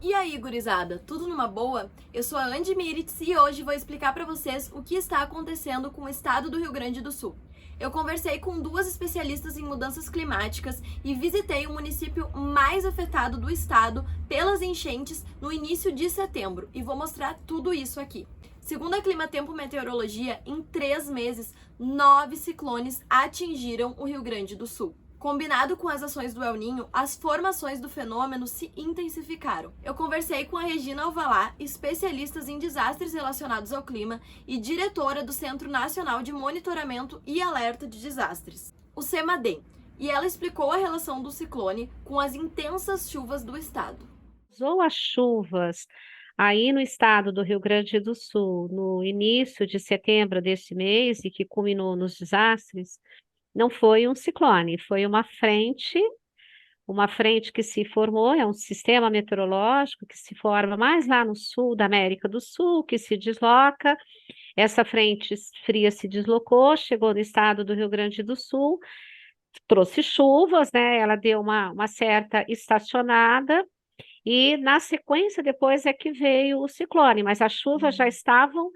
E aí, gurizada, tudo numa boa? Eu sou a Andy Miritz e hoje vou explicar para vocês o que está acontecendo com o estado do Rio Grande do Sul. Eu conversei com duas especialistas em mudanças climáticas e visitei o município mais afetado do estado pelas enchentes no início de setembro e vou mostrar tudo isso aqui. Segundo a Climatempo Meteorologia, em 3 meses, 9 ciclones atingiram o Rio Grande do Sul. Combinado com as ações do El Niño, as formações do fenômeno se intensificaram. Eu conversei com a Regina Alvalá, especialista em desastres relacionados ao clima e diretora do Centro Nacional de Monitoramento e Alerta de Desastres, o CEMADEM, e ela explicou a relação do ciclone com as intensas chuvas do estado. Ou as chuvas aí no estado do Rio Grande do Sul, no início de setembro deste mês, e que culminou nos desastres, não foi um ciclone, foi uma frente que se formou, é um sistema meteorológico que se forma mais lá no sul da América do Sul, que se desloca. Essa frente fria se deslocou, chegou no estado do Rio Grande do Sul, trouxe chuvas, né? Ela deu uma certa estacionada, e na sequência depois é que veio o ciclone, mas as chuvas já estavam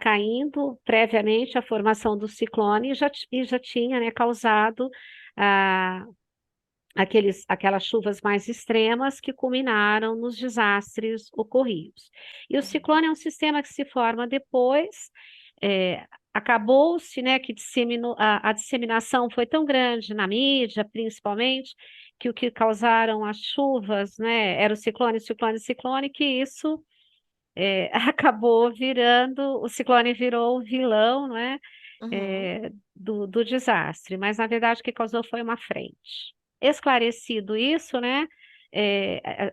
caindo previamente à formação do ciclone e já tinha, né, causado ah, aquelas chuvas mais extremas que culminaram nos desastres ocorridos. E o ciclone é um sistema que se forma depois, acabou-se, né, que a disseminação foi tão grande na mídia, principalmente, que o que causaram as chuvas, né, era o ciclone, ciclone, ciclone, que isso acabou virando, o ciclone virou o vilão, né, do desastre, mas na verdade o que causou foi uma frente. Esclarecido isso, né,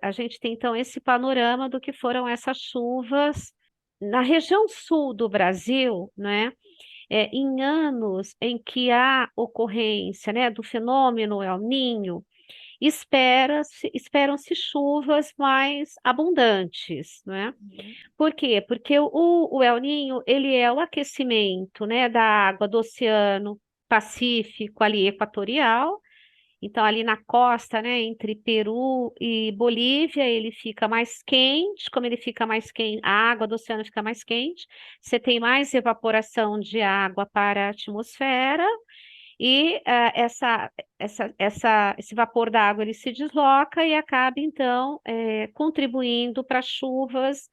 a gente tem então esse panorama do que foram essas chuvas na região sul do Brasil, né, em anos em que há ocorrência, né, do fenômeno El Niño, esperam-se chuvas mais abundantes, né? Por quê? Porque o El Niño, ele é o aquecimento, né, da água do Oceano Pacífico ali equatorial. Então ali na costa, né, entre Peru e Bolívia, ele fica mais quente. Como ele fica mais quente, a água do oceano fica mais quente, você tem mais evaporação de água para a atmosfera. E esse vapor da água ele se desloca e acaba, então, contribuindo para chuvas,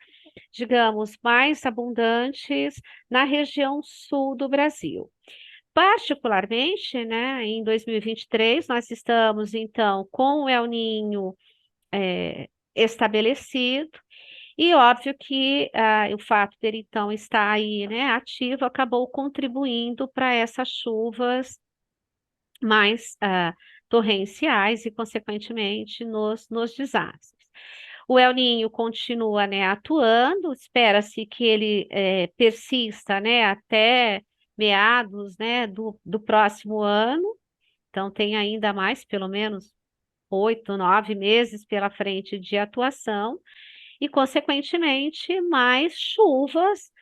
digamos, mais abundantes na região sul do Brasil. Particularmente, né, em 2023, nós estamos, então, com o El Niño estabelecido, e óbvio que o fato dele, então, estar aí, né, ativo, acabou contribuindo para essas chuvas mais torrenciais e, consequentemente, nos desastres. O El Niño continua, né, atuando, espera-se que ele persista, né, até meados, né, do próximo ano, então tem ainda mais, pelo menos 8, 9 meses pela frente de atuação, e, consequentemente, mais chuvas,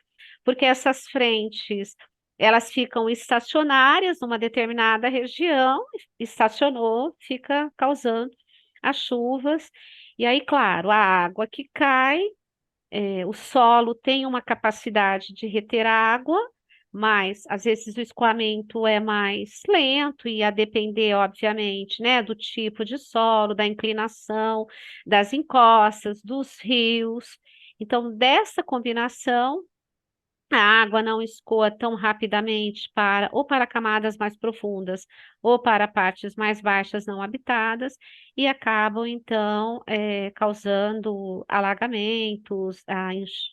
porque essas frentes elas ficam estacionárias numa determinada região, estacionou, fica causando as chuvas, e aí, claro, a água que cai, o solo tem uma capacidade de reter água, mas às vezes o escoamento é mais lento, e a depender, obviamente, né, do tipo de solo, da inclinação, das encostas, dos rios. Então, dessa combinação, a água não escoa tão rapidamente para camadas mais profundas ou para partes mais baixas não habitadas, e acabam, então, causando alagamentos,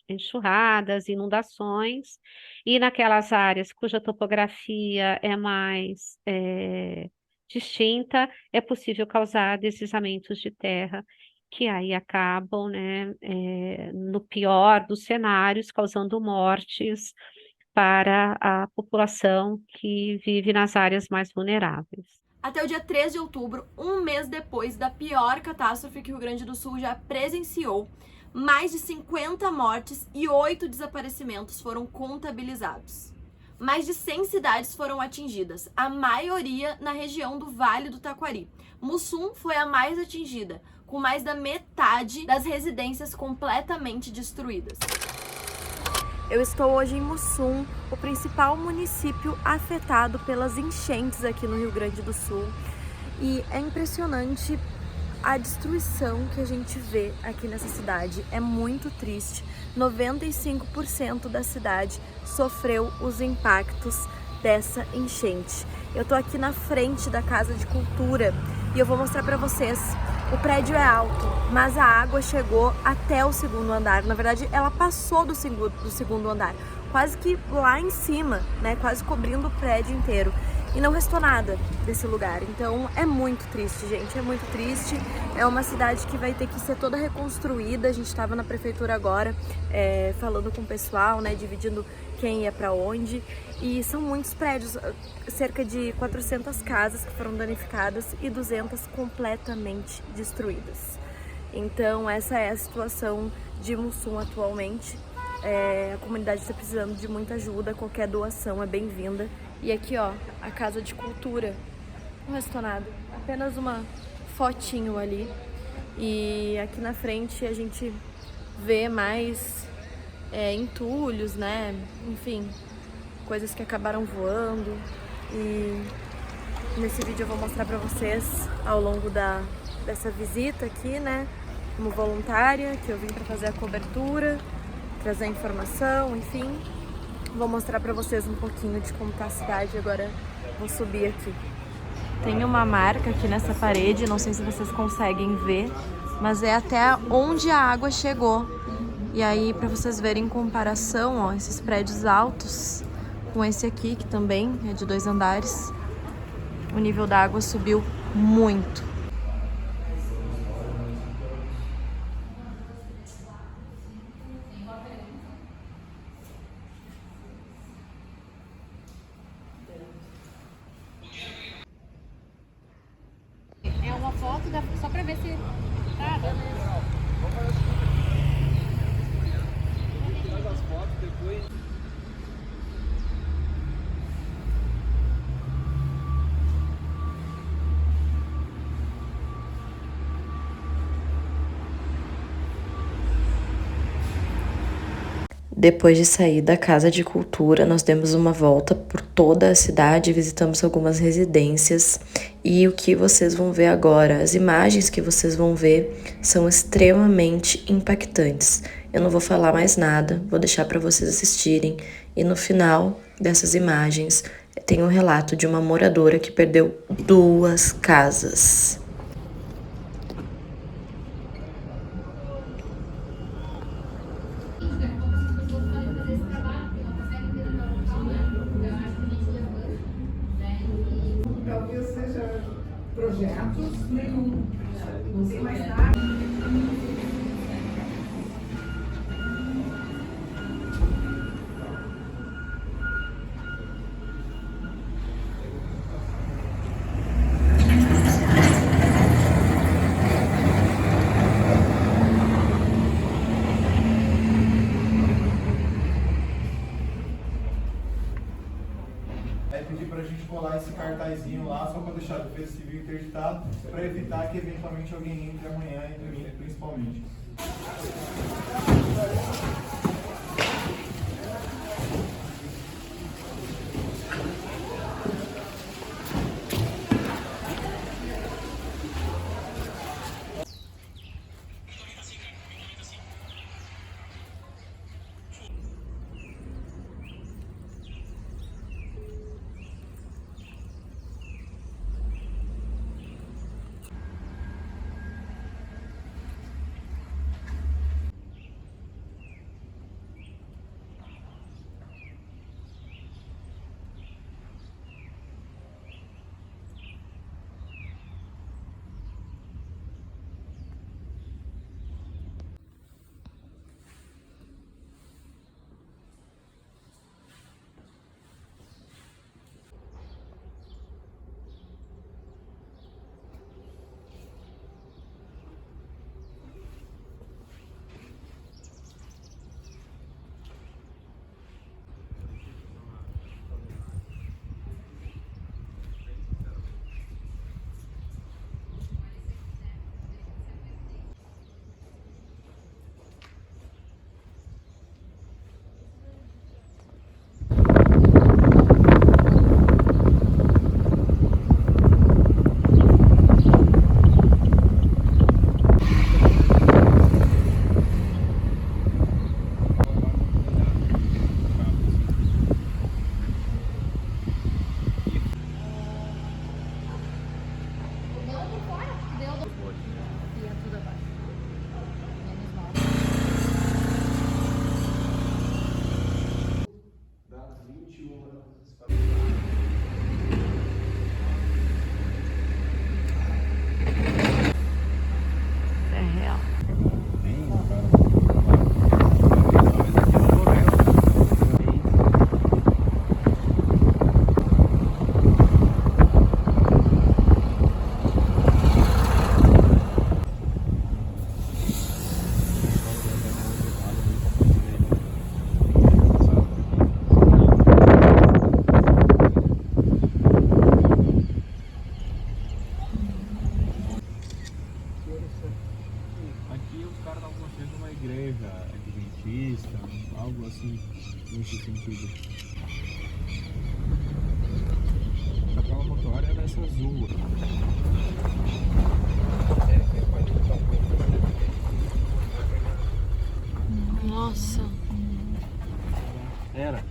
enxurradas, inundações, e naquelas áreas cuja topografia é mais distinta, é possível causar deslizamentos de terra, que aí acabam, né, no pior dos cenários, causando mortes para a população que vive nas áreas mais vulneráveis. Até o dia 3 de outubro, um mês depois da pior catástrofe que o Rio Grande do Sul já presenciou, mais de 50 mortes e 8 desaparecimentos foram contabilizados. Mais de 100 cidades foram atingidas, a maioria na região do Vale do Taquari. Mussum foi a mais atingida, com mais da metade das residências completamente destruídas. Eu estou hoje em Mussum, o principal município afetado pelas enchentes aqui no Rio Grande do Sul. E é impressionante a destruição que a gente vê aqui nessa cidade. É muito triste. 95% da cidade sofreu os impactos dessa enchente. Eu tô aqui na frente da Casa de Cultura e eu vou mostrar pra vocês. O prédio é alto, mas a água chegou até o segundo andar. Na verdade, ela passou do segundo andar, quase que lá em cima, né? Quase cobrindo o prédio inteiro. E não restou nada desse lugar. Então é muito triste, gente, é muito triste. É uma cidade que vai ter que ser toda reconstruída. A gente estava na prefeitura agora, falando com o pessoal, né, dividindo quem ia para onde. E são muitos prédios, cerca de 400 casas que foram danificadas e 200 completamente destruídas. Então essa é a situação de Mussum atualmente. A comunidade está precisando de muita ajuda, qualquer doação é bem-vinda. E aqui, ó, a Casa de Cultura, não restou nada, apenas uma fotinho ali. E aqui na frente a gente vê mais entulhos, né, enfim, coisas que acabaram voando. E nesse vídeo eu vou mostrar pra vocês ao longo dessa visita aqui, né, como voluntária, que eu vim pra fazer a cobertura, trazer informação, enfim. Vou mostrar pra vocês um pouquinho de como tá a cidade. Agora vou subir aqui. Tem uma marca aqui nessa parede, não sei se vocês conseguem ver, mas é até onde a água chegou. E aí, pra vocês verem em comparação, ó, esses prédios altos com esse aqui, que também é de 2 andares, o nível da água subiu muito. É uma foto só pra ver se tá dando. Faz as fotos depois. Depois de sair da Casa de Cultura, nós demos uma volta por toda a cidade, visitamos algumas residências e o que vocês vão ver agora, as imagens que vocês vão ver são extremamente impactantes. Eu não vou falar mais nada, vou deixar para vocês assistirem e no final dessas imagens tem um relato de uma moradora que perdeu 2 casas. Talvez seja projetos nenhum, não tem mais nada. Pedir para a gente colar esse cartazinho lá, só para deixar o Defesa Civil interditado, para evitar que eventualmente alguém entre amanhã e domingo, principalmente. Aqui os caras estavam construindo uma igreja adventista, algo assim, nesse sentido. A prova motora é dessa azul. Nossa. Era.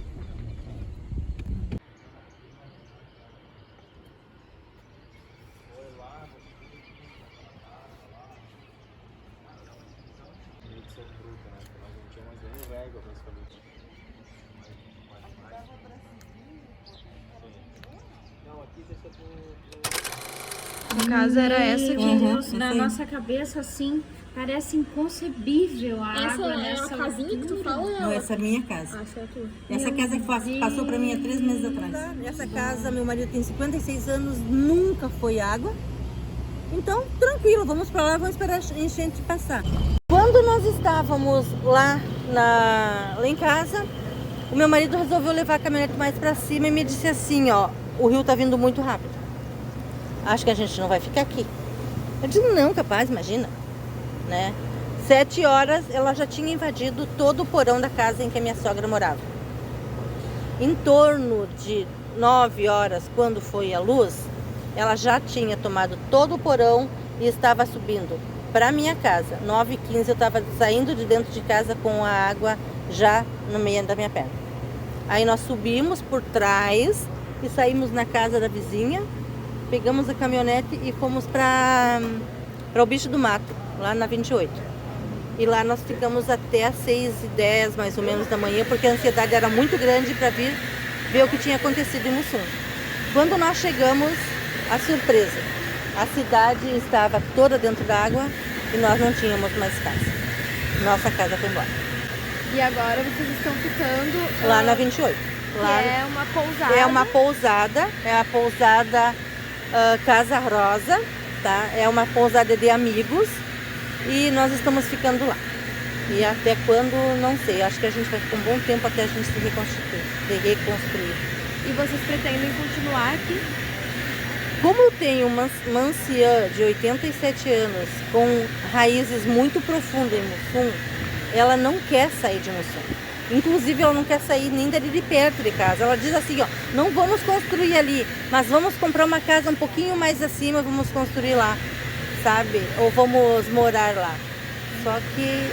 A casa era essa aqui. Deus, na nossa cabeça, assim, parece inconcebível a Essa água é nessa a casinha que tu fala? Não, essa é a minha casa. Essa é a tua. Essa casa que passou para mim há 3 meses atrás. Essa casa, meu marido tem 56 anos, nunca foi água. Então, tranquilo, vamos para lá, vamos esperar a enchente passar. Quando nós estávamos lá em casa, o meu marido resolveu levar a caminhonete mais para cima e me disse assim, ó, o rio tá vindo muito rápido. Acho que a gente não vai ficar aqui. Eu disse, não, capaz, imagina, né? 7 horas, ela já tinha invadido todo o porão da casa em que a minha sogra morava. Em torno de 9 horas, quando foi a luz, ela já tinha tomado todo o porão e estava subindo para minha casa. 9h15 eu estava saindo de dentro de casa com a água já no meio da minha perna. Aí nós subimos por trás e saímos na casa da vizinha, pegamos a caminhonete e fomos para o Bicho do Mato, lá na 28. E lá nós ficamos até às 6h10, mais ou menos, da manhã, porque a ansiedade era muito grande para vir ver o que tinha acontecido em Mussum. Quando nós chegamos, a surpresa, a cidade estava toda dentro d'água e nós não tínhamos mais casa. Nossa casa foi embora. E agora vocês estão ficando Lá na 28. Lá é uma pousada. É a pousada Casa Rosa, tá? É uma pousada de amigos e nós estamos ficando lá. E até quando, não sei, acho que a gente vai ficar um bom tempo até a gente se reconstruir. E vocês pretendem continuar aqui? Como eu tenho uma anciã de 87 anos com raízes muito profundas em Mussum, ela não quer sair de Mussum. Inclusive, ela não quer sair nem dali de perto de casa. Ela diz assim, ó, não vamos construir ali, mas vamos comprar uma casa um pouquinho mais acima, vamos construir lá, sabe? Ou vamos morar lá. Só que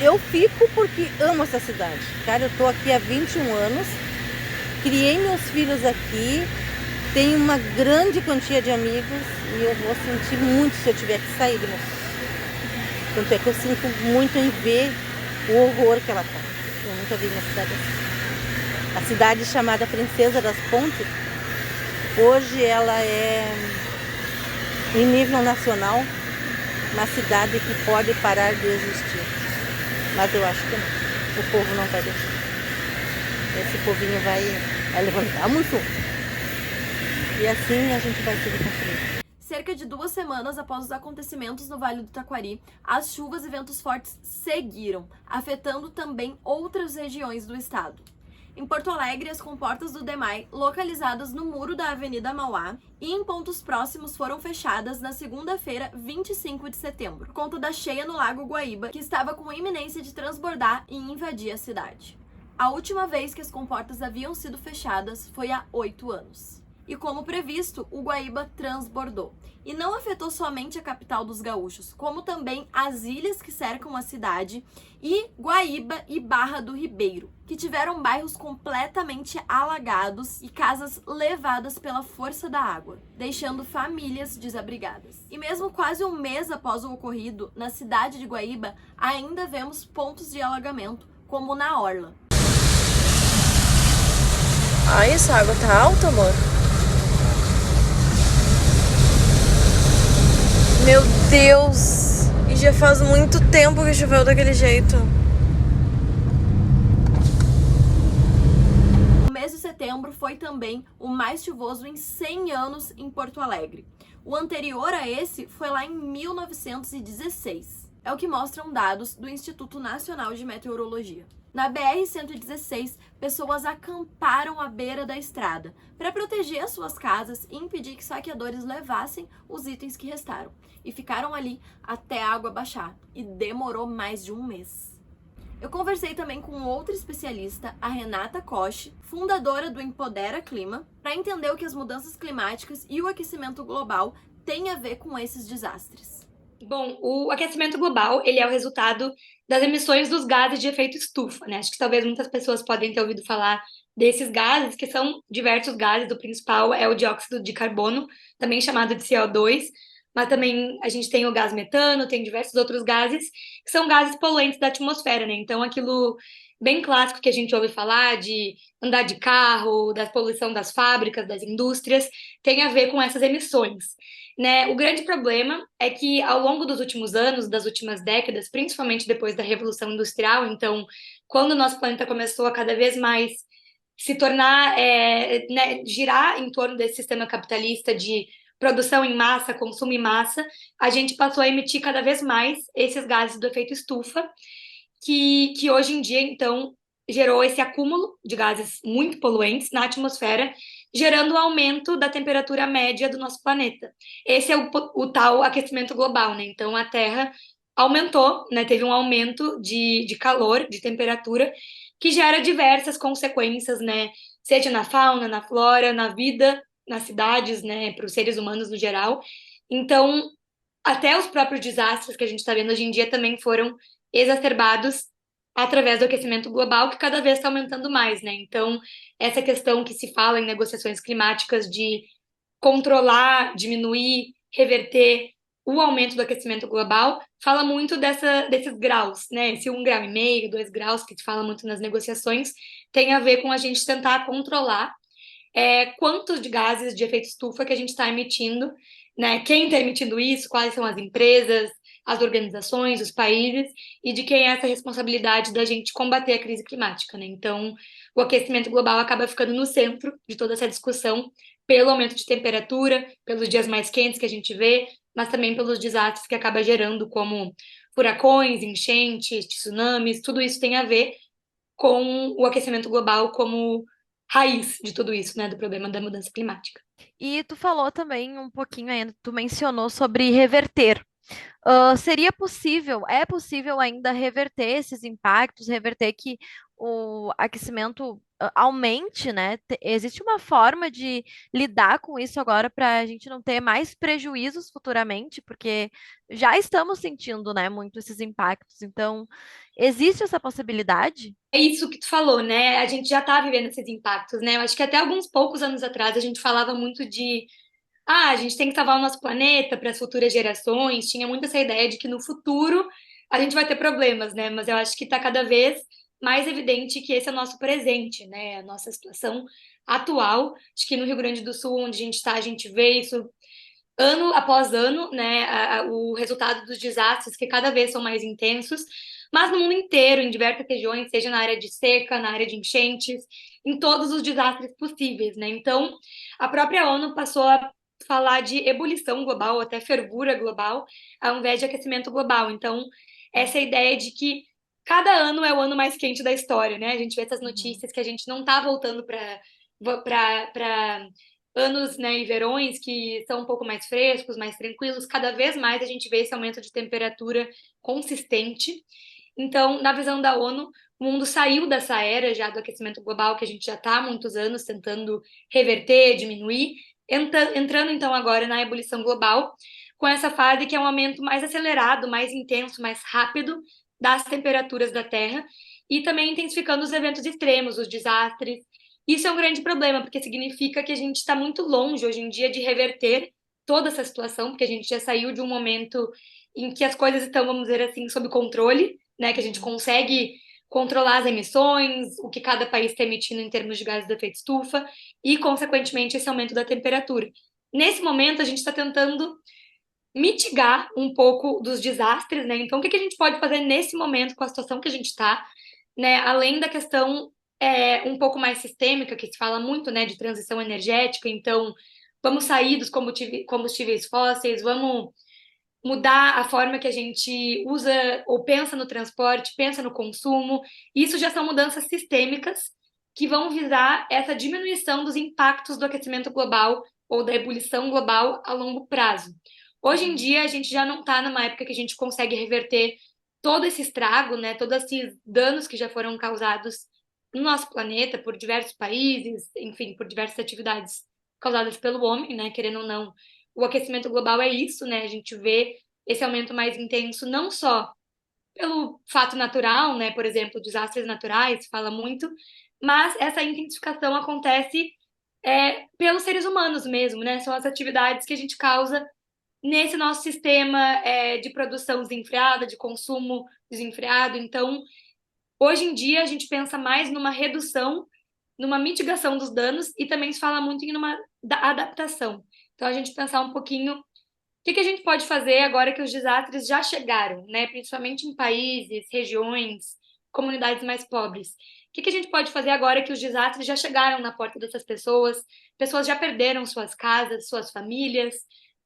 eu fico porque amo essa cidade. Cara, eu tô aqui há 21 anos, criei meus filhos aqui, tenho uma grande quantia de amigos e eu vou sentir muito se eu tiver que sair de Mussum. Tanto é que eu sinto muito em ver o horror que ela tá. Eu nunca vi uma cidade assim. A cidade chamada Princesa das Pontes, hoje ela é, em nível nacional, uma cidade que pode parar de existir. Mas eu acho que não. O povo não vai deixar. Esse povinho vai levantar muito. E assim a gente vai se reconstruir. Cerca de 2 semanas após os acontecimentos no Vale do Taquari, as chuvas e ventos fortes seguiram, afetando também outras regiões do estado. Em Porto Alegre, as comportas do DEMAI, localizadas no muro da Avenida Mauá e em pontos próximos, foram fechadas na segunda-feira, 25 de setembro, por conta da cheia no Lago Guaíba, que estava com iminência de transbordar e invadir a cidade. A última vez que as comportas haviam sido fechadas foi há 8 anos. E como previsto, o Guaíba transbordou. E não afetou somente a capital dos gaúchos, como também as ilhas que cercam a cidade e Guaíba e Barra do Ribeiro, que tiveram bairros completamente alagados e casas levadas pela força da água, deixando famílias desabrigadas. E mesmo quase um mês após o ocorrido, na cidade de Guaíba, ainda vemos pontos de alagamento, como na Orla. Ai, essa água tá alta, amor. Meu Deus! E já faz muito tempo que choveu daquele jeito. O mês de setembro foi também o mais chuvoso em 100 anos em Porto Alegre. O anterior a esse foi lá em 1916. É o que mostram dados do Instituto Nacional de Meteorologia. Na BR-116, pessoas acamparam à beira da estrada para proteger as suas casas e impedir que saqueadores levassem os itens que restaram. E ficaram ali até a água baixar. E demorou mais de um mês. Eu conversei também com outra especialista, a Renata Koch, fundadora do Empodera Clima, para entender o que as mudanças climáticas e o aquecimento global têm a ver com esses desastres. Bom, o aquecimento global, ele é o resultado das emissões dos gases de efeito estufa, né? Acho que talvez muitas pessoas podem ter ouvido falar desses gases, que são diversos gases, o principal é o dióxido de carbono, também chamado de CO2, mas também a gente tem o gás metano, tem diversos outros gases, que são gases poluentes da atmosfera, né? Então, aquilo bem clássico que a gente ouve falar de andar de carro, da poluição das fábricas, das indústrias, tem a ver com essas emissões. Né? O grande problema é que, ao longo dos últimos anos, das últimas décadas, principalmente depois da Revolução Industrial, então, quando o nosso planeta começou a cada vez mais se tornar, né, girar em torno desse sistema capitalista de produção em massa, consumo em massa, a gente passou a emitir cada vez mais esses gases do efeito estufa, que hoje em dia, então, gerou esse acúmulo de gases muito poluentes na atmosfera, gerando um aumento da temperatura média do nosso planeta. Esse é o tal aquecimento global, né? Então, a Terra aumentou, né? Teve um aumento de calor, de temperatura, que gera diversas consequências, né? Seja na fauna, na flora, na vida, nas cidades, né? Para os seres humanos no geral. Então, até os próprios desastres que a gente está vendo hoje em dia também foram exacerbados através do aquecimento global, que cada vez está aumentando mais, né? Então, essa questão que se fala em negociações climáticas de controlar, diminuir, reverter o aumento do aquecimento global, fala muito desses graus, né? Esse 1,5 graus, 2 graus, que se fala muito nas negociações, tem a ver com a gente tentar controlar quantos de gases de efeito estufa que a gente está emitindo, né? Quem está emitindo isso, quais são as empresas, as organizações, os países, e de quem é essa responsabilidade da gente combater a crise climática, né? Então, o aquecimento global acaba ficando no centro de toda essa discussão, pelo aumento de temperatura, pelos dias mais quentes que a gente vê, mas também pelos desastres que acaba gerando, como furacões, enchentes, tsunamis, tudo isso tem a ver com o aquecimento global como raiz de tudo isso, né, do problema da mudança climática. E tu falou também um pouquinho ainda, tu mencionou sobre reverter. Seria possível, é possível ainda reverter esses impactos, reverter que o aquecimento aumente, né? Existe uma forma de lidar com isso agora para a gente não ter mais prejuízos futuramente, porque já estamos sentindo, né, muito esses impactos. Então, existe essa possibilidade? É isso que tu falou, né? A gente já tá vivendo esses impactos, né? Eu acho que até alguns poucos anos atrás a gente falava muito de a gente tem que salvar o nosso planeta para as futuras gerações. Tinha muito essa ideia de que no futuro a gente vai ter problemas, né? Mas eu acho que está cada vez mais evidente que esse é o nosso presente, né? A nossa situação atual. Acho que no Rio Grande do Sul, onde a gente está, a gente vê isso ano após ano, né? O resultado dos desastres que cada vez são mais intensos, mas no mundo inteiro, em diversas regiões, seja na área de seca, na área de enchentes, em todos os desastres possíveis, né? Então, a própria ONU passou a falar de ebulição global, ou até fervura global, ao invés de aquecimento global. Então, essa ideia de que cada ano é o ano mais quente da história, né? A gente vê essas notícias que a gente não está voltando para anos, né, e verões que são um pouco mais frescos, mais tranquilos. Cada vez mais a gente vê esse aumento de temperatura consistente. Então, na visão da ONU, o mundo saiu dessa era já do aquecimento global, que a gente já está há muitos anos tentando reverter, diminuir, entrando então agora na ebulição global, com essa fase que é um aumento mais acelerado, mais intenso, mais rápido das temperaturas da Terra, e também intensificando os eventos extremos, os desastres. Isso é um grande problema, porque significa que a gente está muito longe hoje em dia de reverter toda essa situação, porque a gente já saiu de um momento em que as coisas estão, vamos dizer assim, sob controle, né, que a gente consegue controlar as emissões, o que cada país está emitindo em termos de gases de efeito estufa e, consequentemente, esse aumento da temperatura. Nesse momento, a gente está tentando mitigar um pouco dos desastres, né? Então, o que a gente pode fazer nesse momento com a situação que a gente está, né? Além da questão um pouco mais sistêmica, que se fala muito, né, de transição energética, então vamos sair dos combustíveis fósseis, vamos mudar a forma que a gente usa ou pensa no transporte, pensa no consumo. Isso já são mudanças sistêmicas que vão visar essa diminuição dos impactos do aquecimento global ou da ebulição global a longo prazo. Hoje em dia, a gente já não está numa época que a gente consegue reverter todo esse estrago, né, todos esses danos que já foram causados no nosso planeta por diversos países, enfim, por diversas atividades causadas pelo homem, né, querendo ou não. O aquecimento global é isso, né? A gente vê esse aumento mais intenso não só pelo fato natural, né? Por exemplo, desastres naturais, fala muito, mas essa intensificação acontece pelos seres humanos mesmo, né? São as atividades que a gente causa nesse nosso sistema de produção desenfreada, de consumo desenfreado. Então, hoje em dia, a gente pensa mais numa redução, numa mitigação dos danos e também se fala muito em uma adaptação. Então, a gente pensar um pouquinho o que a gente pode fazer agora que os desastres já chegaram, né? Principalmente em países, regiões, comunidades mais pobres. O que a gente pode fazer agora que os desastres já chegaram na porta dessas pessoas? Pessoas já perderam suas casas, suas famílias,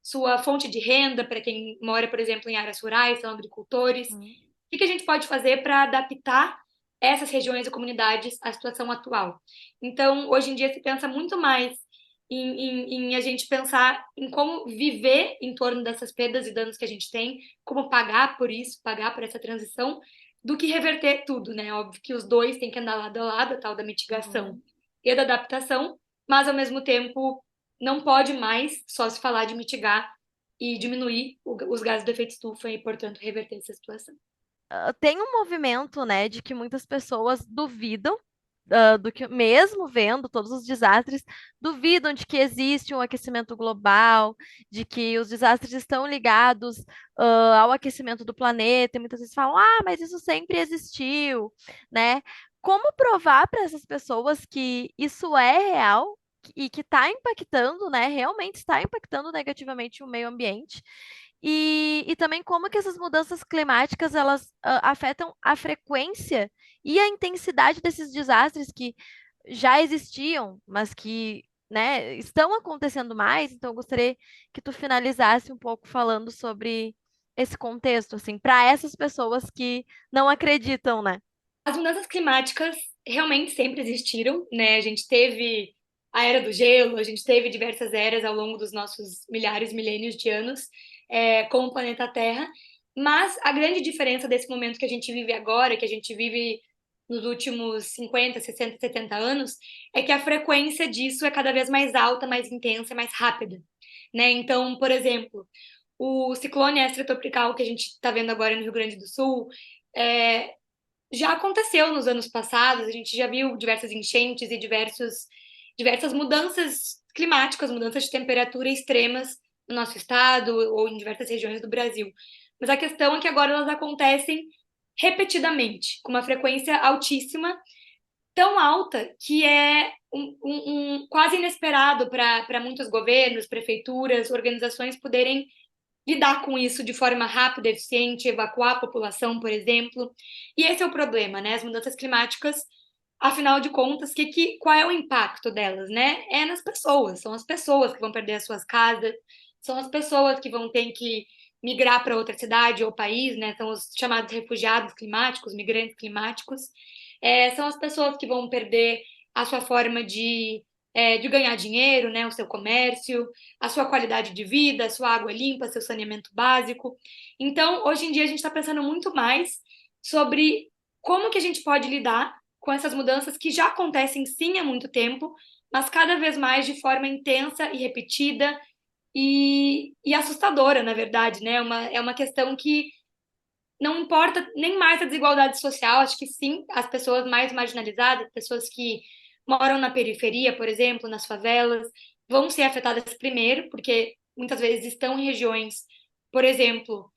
sua fonte de renda, para quem mora, por exemplo, em áreas rurais, são agricultores. O que a gente pode fazer para adaptar essas regiões e comunidades à situação atual? Então, hoje em dia se pensa muito mais em a gente pensar em como viver em torno dessas perdas e danos que a gente tem, como pagar por isso, pagar por essa transição, do que reverter tudo, né? Óbvio que os dois têm que andar lado a lado, a tal da mitigação e da adaptação, mas ao mesmo tempo não pode mais só se falar de mitigar e diminuir os gases do efeito estufa e, portanto, reverter essa situação. Tem um movimento, né, de que muitas pessoas duvidam do que, mesmo vendo todos os desastres, duvidam de que existe um aquecimento global, de que os desastres estão ligados ao aquecimento do planeta, e muitas vezes falam, mas isso sempre existiu, né? Como provar para essas pessoas que isso é real e que está impactando, né? Realmente está impactando negativamente o meio ambiente? E também como que essas mudanças climáticas elas afetam a frequência e a intensidade desses desastres que já existiam, mas que, né, estão acontecendo mais. Então, eu gostaria que tu finalizasse um pouco falando sobre esse contexto, assim, para essas pessoas que não acreditam, né? As mudanças climáticas realmente sempre existiram, né? A gente teve a era do gelo, a gente teve diversas eras ao longo dos nossos milhares, milênios de anos com o planeta Terra, mas a grande diferença desse momento que a gente vive agora, que a gente vive nos últimos 50, 60, 70 anos, é que a frequência disso é cada vez mais alta, mais intensa, mais rápida, né? Então, por exemplo, o ciclone extratropical que a gente está vendo agora no Rio Grande do Sul já aconteceu nos anos passados, a gente já viu diversas enchentes e diversas mudanças climáticas, mudanças de temperatura extremas no nosso estado ou em diversas regiões do Brasil. Mas a questão é que agora elas acontecem repetidamente, com uma frequência altíssima, tão alta que é quase inesperado para muitos governos, prefeituras, organizações poderem lidar com isso de forma rápida, eficiente, evacuar a população, por exemplo. E esse é o problema, né? As mudanças climáticas, afinal de contas, qual é o impacto delas, né? É nas pessoas, são as pessoas que vão perder as suas casas, são as pessoas que vão ter que migrar para outra cidade ou país, né? São os chamados refugiados climáticos, migrantes climáticos. São as pessoas que vão perder a sua forma de ganhar dinheiro, né? O seu comércio, a sua qualidade de vida, a sua água limpa, seu saneamento básico. Então, hoje em dia, a gente está pensando muito mais sobre como que a gente pode lidar com essas mudanças que já acontecem, sim, há muito tempo, mas cada vez mais de forma intensa e repetida e assustadora, na verdade, né? É uma questão que não importa nem mais a desigualdade social, acho que sim, as pessoas mais marginalizadas, pessoas que moram na periferia, por exemplo, nas favelas, vão ser afetadas primeiro, porque muitas vezes estão em regiões, por exemplo,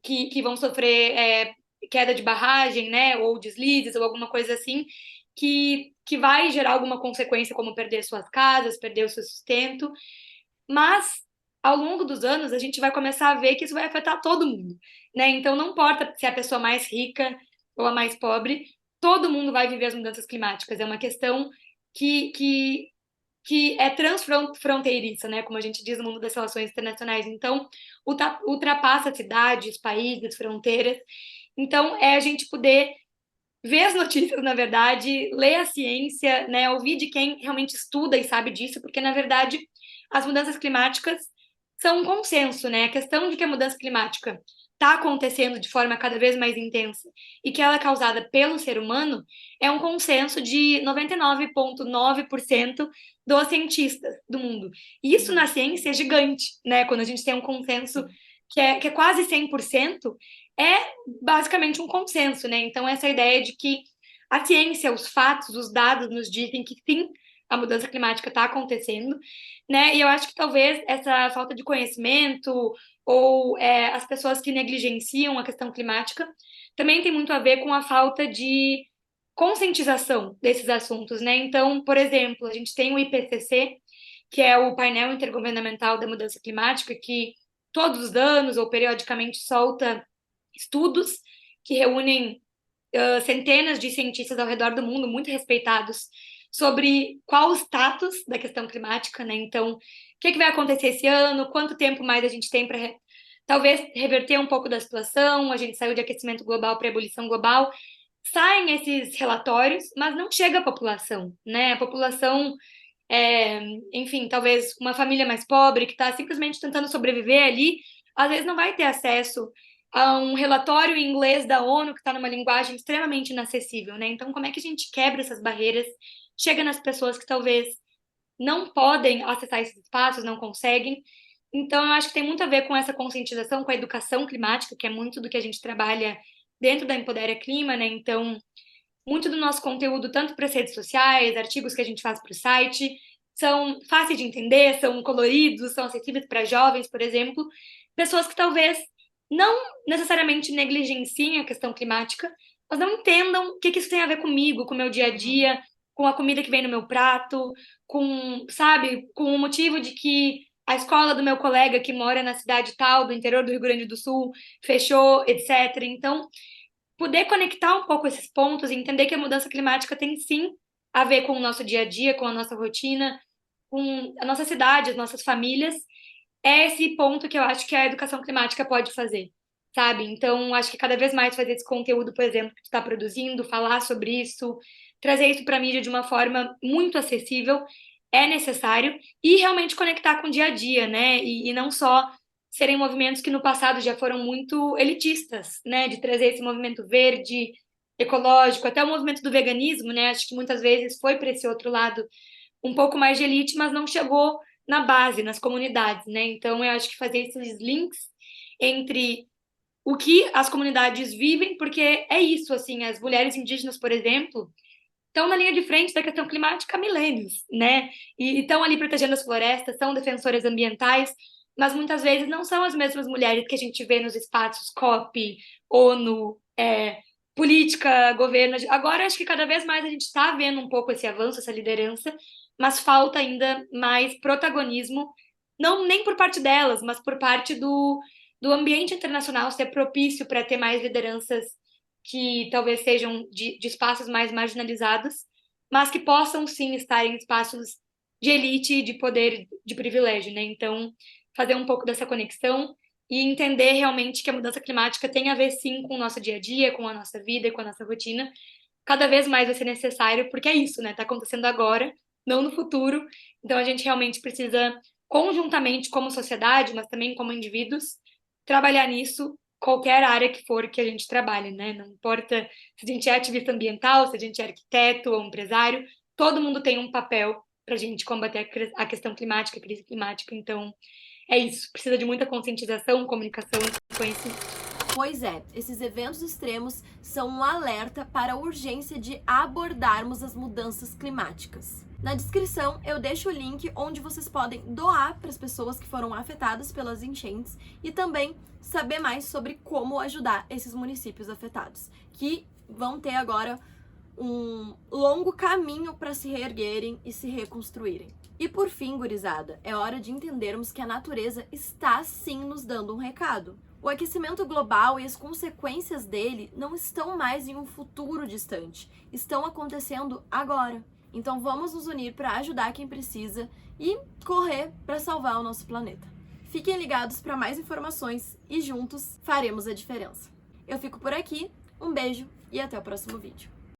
que vão sofrer queda de barragem, né, ou deslizes, ou alguma coisa assim, que vai gerar alguma consequência, como perder suas casas, perder o seu sustento, mas ao longo dos anos a gente vai começar a ver que isso vai afetar todo mundo, né? Então não importa se é a pessoa mais rica ou a mais pobre, todo mundo vai viver as mudanças climáticas. É uma questão que que é transfronteiriça, né, como a gente diz no mundo das relações internacionais. Então, ultrapassa cidades, países, fronteiras. Então, é a gente poder ver as notícias, na verdade, ler a ciência, né, ouvir de quem realmente estuda e sabe disso, porque, na verdade, as mudanças climáticas são um consenso, né? A questão de que a mudança climática está acontecendo de forma cada vez mais intensa e que ela é causada pelo ser humano é um consenso de 99,9% dos cientistas do mundo. E isso na ciência é gigante, né? Quando a gente tem um consenso que é quase 100%, é basicamente um consenso, né? Então, essa ideia de que a ciência, os fatos, os dados nos dizem que sim, a mudança climática está acontecendo, né? E eu acho que talvez essa falta de conhecimento ou as pessoas que negligenciam a questão climática também tem muito a ver com a falta de conscientização desses assuntos, né? Então, por exemplo, a gente tem o IPCC, que é o painel intergovernamental da mudança climática, que todos os anos ou periodicamente solta estudos que reúnem centenas de cientistas ao redor do mundo, muito respeitados, sobre qual o status da questão climática, né? Então, o que vai acontecer esse ano? Quanto tempo mais a gente tem para talvez reverter um pouco da situação? A gente saiu de aquecimento global para ebulição global. Saem esses relatórios, mas não chega à população, né? A população, enfim, talvez uma família mais pobre que está simplesmente tentando sobreviver ali, às vezes não vai ter acesso a um relatório em inglês da ONU que está numa linguagem extremamente inacessível, né? Então, como é que a gente quebra essas barreiras, chega nas pessoas que talvez não podem acessar esses espaços, não conseguem? Então, eu acho que tem muito a ver com essa conscientização, com a educação climática, que é muito do que a gente trabalha dentro da Empodera Clima, né? Então, muito do nosso conteúdo, tanto para as redes sociais, artigos que a gente faz para o site, são fáceis de entender, são coloridos, são acessíveis para jovens, por exemplo, pessoas que talvez não necessariamente negligenciem a questão climática, mas não entendam o que isso tem a ver comigo, com o meu dia a dia, com a comida que vem no meu prato, com, sabe, com o motivo de que a escola do meu colega que mora na cidade tal, do interior do Rio Grande do Sul, fechou, etc. Então, poder conectar um pouco esses pontos e entender que a mudança climática tem sim a ver com o nosso dia a dia, com a nossa rotina, com a nossa cidade, as nossas famílias, é esse ponto que eu acho que a educação climática pode fazer, sabe? Então, acho que cada vez mais fazer esse conteúdo, por exemplo, que tu está produzindo, falar sobre isso, trazer isso para a mídia de uma forma muito acessível, é necessário, e realmente conectar com o dia a dia, né? E não só serem movimentos que no passado já foram muito elitistas, né? De trazer esse movimento verde, ecológico, até o movimento do veganismo, né? Acho que muitas vezes foi para esse outro lado um pouco mais de elite, mas não chegou na base, nas comunidades, né? Então, eu acho que fazer esses links entre o que as comunidades vivem, porque é isso, assim, as mulheres indígenas, por exemplo, estão na linha de frente da questão climática há milênios, né? E estão ali protegendo as florestas, são defensoras ambientais, mas muitas vezes não são as mesmas mulheres que a gente vê nos espaços COP, ONU, política, governo. Agora, acho que cada vez mais a gente está vendo um pouco esse avanço, essa liderança, mas falta ainda mais protagonismo, não nem por parte delas, mas por parte do ambiente internacional ser propício para ter mais lideranças que talvez sejam de espaços mais marginalizados, mas que possam sim estar em espaços de elite, de poder, de privilégio, né? Então, fazer um pouco dessa conexão e entender realmente que a mudança climática tem a ver sim com o nosso dia a dia, com a nossa vida e com a nossa rotina. Cada vez mais vai ser necessário, porque é isso, né? Está acontecendo agora, não no futuro. Então, a gente realmente precisa, conjuntamente como sociedade, mas também como indivíduos, trabalhar nisso, qualquer área que for que a gente trabalhe, né? Não importa se a gente é ativista ambiental, se a gente é arquiteto ou empresário, todo mundo tem um papel para a gente combater a questão climática, a crise climática. Então, é isso. Precisa de muita conscientização, comunicação e conhecimento. Pois é, esses eventos extremos são um alerta para a urgência de abordarmos as mudanças climáticas. Na descrição eu deixo o link onde vocês podem doar para as pessoas que foram afetadas pelas enchentes e também saber mais sobre como ajudar esses municípios afetados, que vão ter agora um longo caminho para se reerguerem e se reconstruírem. E por fim, gurizada, é hora de entendermos que a natureza está sim nos dando um recado. O aquecimento global e as consequências dele não estão mais em um futuro distante, estão acontecendo agora. Então vamos nos unir para ajudar quem precisa e correr para salvar o nosso planeta. Fiquem ligados para mais informações e juntos faremos a diferença. Eu fico por aqui, um beijo e até o próximo vídeo.